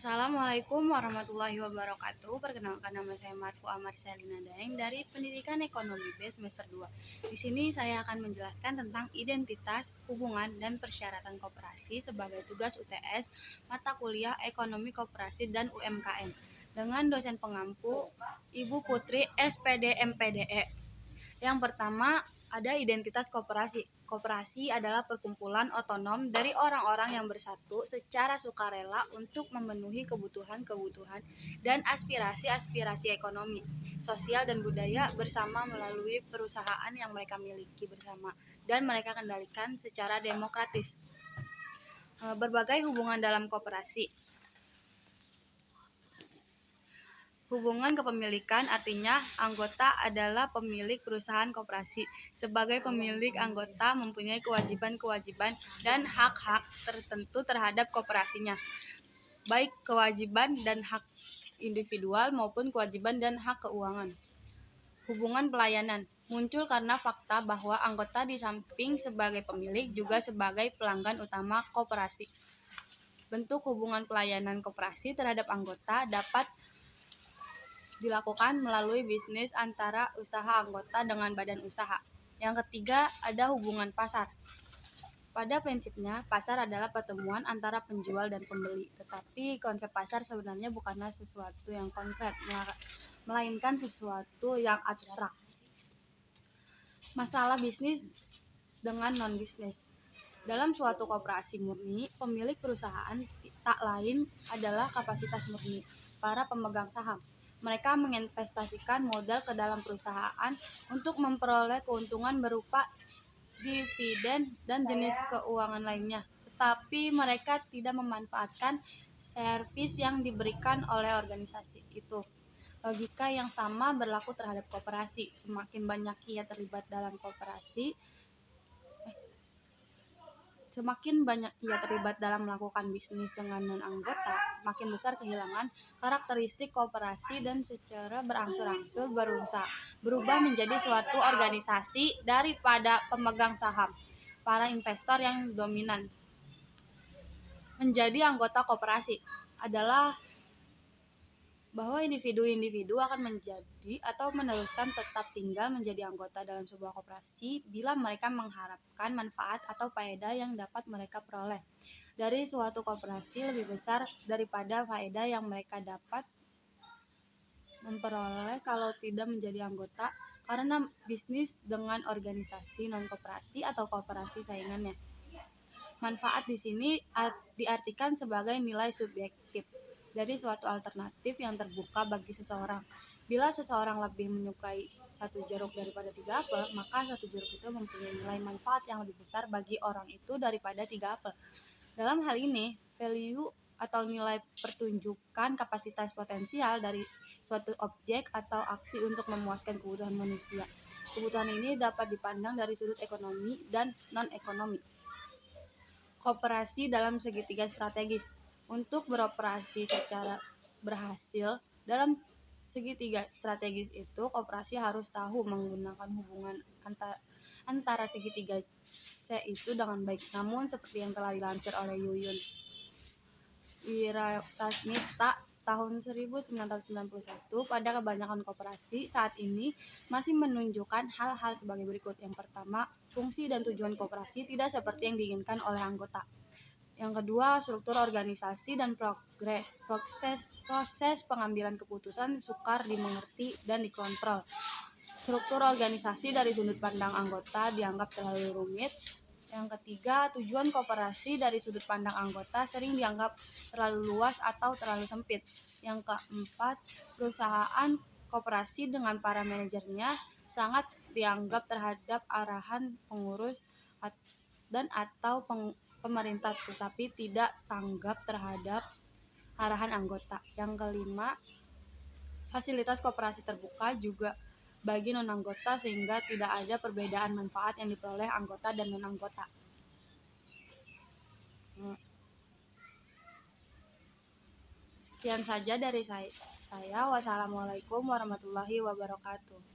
Assalamualaikum warahmatullahi wabarakatuh. Perkenalkan, nama saya Marfuah Marcelina Daeng dari Pendidikan Ekonomi B semester 2. Di sini saya akan menjelaskan tentang identitas, hubungan, dan persyaratan koperasi sebagai tugas UTS mata kuliah Ekonomi Koperasi dan UMKM dengan dosen pengampu Ibu Putri SPD MPDE. Yang pertama, ada identitas koperasi. Koperasi adalah perkumpulan otonom dari orang-orang yang bersatu secara sukarela untuk memenuhi kebutuhan-kebutuhan dan aspirasi-aspirasi ekonomi, sosial, dan budaya bersama melalui perusahaan yang mereka miliki bersama dan mereka kendalikan secara demokratis. Berbagai hubungan dalam koperasi. Hubungan kepemilikan artinya anggota adalah pemilik perusahaan koperasi. Sebagai pemilik, anggota mempunyai kewajiban-kewajiban dan hak-hak tertentu terhadap koperasinya, baik kewajiban dan hak individual maupun kewajiban dan hak keuangan. Hubungan pelayanan muncul karena fakta bahwa anggota di samping sebagai pemilik juga sebagai pelanggan utama koperasi. Bentuk hubungan pelayanan koperasi terhadap anggota dapat dilakukan melalui bisnis antara usaha anggota dengan badan usaha. Yang ketiga, ada hubungan pasar. Pada prinsipnya, pasar adalah pertemuan antara penjual dan pembeli. Tetapi konsep pasar sebenarnya bukanlah sesuatu yang konkret, melainkan sesuatu yang abstrak. Masalah bisnis dengan non-bisnis. Dalam suatu koperasi murni, pemilik perusahaan tak lain adalah kapasitas murni para pemegang saham. Mereka menginvestasikan modal ke dalam perusahaan untuk memperoleh keuntungan berupa dividen dan jenis keuangan lainnya. Tetapi mereka tidak memanfaatkan servis yang diberikan oleh organisasi itu. Logika yang sama berlaku terhadap koperasi. Semakin banyak ia terlibat dalam koperasi, semakin banyak ia terlibat dalam melakukan bisnis dengan non-anggota, semakin besar kehilangan karakteristik koperasi dan secara berangsur-angsur berubah menjadi suatu organisasi daripada pemegang saham, para investor yang dominan. Menjadi anggota koperasi adalah bahwa individu-individu akan menjadi atau meneruskan tetap tinggal menjadi anggota dalam sebuah koperasi bila mereka mengharapkan manfaat atau faedah yang dapat mereka peroleh dari suatu koperasi lebih besar daripada faedah yang mereka dapat memperoleh kalau tidak menjadi anggota karena bisnis dengan organisasi non-koperasi atau koperasi saingannya. Manfaat di sini diartikan sebagai nilai subjektif dari suatu alternatif yang terbuka bagi seseorang. Bila seseorang lebih menyukai satu jeruk daripada 3 apel, maka satu jeruk itu mempunyai nilai manfaat yang lebih besar bagi orang itu daripada 3 apel. Dalam hal ini, value atau nilai pertunjukan kapasitas potensial dari suatu objek atau aksi untuk memuaskan kebutuhan manusia. Kebutuhan ini dapat dipandang dari sudut ekonomi dan non-ekonomi. Koperasi dalam segitiga strategis. Untuk beroperasi secara berhasil dalam segitiga strategis itu, koperasi harus tahu menggunakan hubungan antara segitiga C itu dengan baik. Namun seperti yang telah dilansir oleh Yuyun Wirasasmita tahun 1991, pada kebanyakan koperasi saat ini masih menunjukkan hal-hal sebagai berikut. Yang pertama, fungsi dan tujuan koperasi tidak seperti yang diinginkan oleh anggota. Yang kedua, struktur organisasi dan proses pengambilan keputusan sukar dimengerti dan dikontrol. Struktur organisasi dari sudut pandang anggota dianggap terlalu rumit. Yang ketiga, tujuan koperasi dari sudut pandang anggota sering dianggap terlalu luas atau terlalu sempit. Yang keempat, perusahaan koperasi dengan para manajernya sangat dianggap terhadap arahan pengurus dan atau pemerintah, tetapi tidak tanggap terhadap arahan anggota. Yang kelima, fasilitas koperasi terbuka juga bagi non-anggota sehingga tidak ada perbedaan manfaat yang diperoleh anggota dan non-anggota. Sekian saja dari saya. Wassalamualaikum warahmatullahi wabarakatuh.